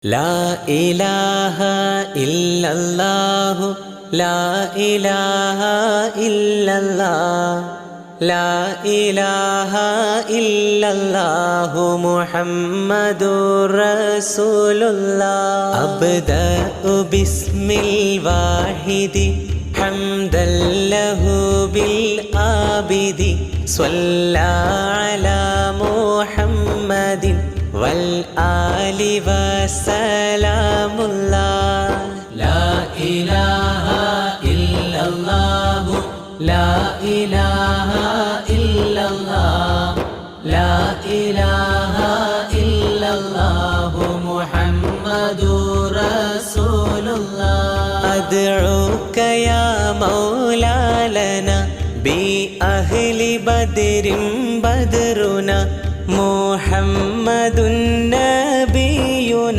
ലാ ഇലാഹ ഇല്ലല്ലാഹു ലാ ഇലാഹ ഇല്ലല്ലാഹ് ലാ ഇലാഹ ഇല്ലല്ലാഹു മുഹമ്മദുർ റസൂലുള്ളാഹ് അബ്ദഉ ബിസ്മിൽ വാഹിദി ഹംദൻ ലഹു ബിൽ ആബിദി സ്വല്ലാ അലാ മുഹമ്മദിൻ വൽ ആലി വസലാമുല്ലാഹ് ലാ ഇലാഹ ഇല്ലല്ലാഹു ലാ ഇലാഹ ഇല്ലല്ലാഹ് ലാ ഇലാഹ ഇല്ലല്ലാഹു മുഹമ്മദുർ റസൂലുള്ളാഹ് അദ്ഉക യാ മൗലാ ലനാ ബി അഹ്ലി ബദ്രിൻ ബദ്റുനാ മുഹമ്മദുൻ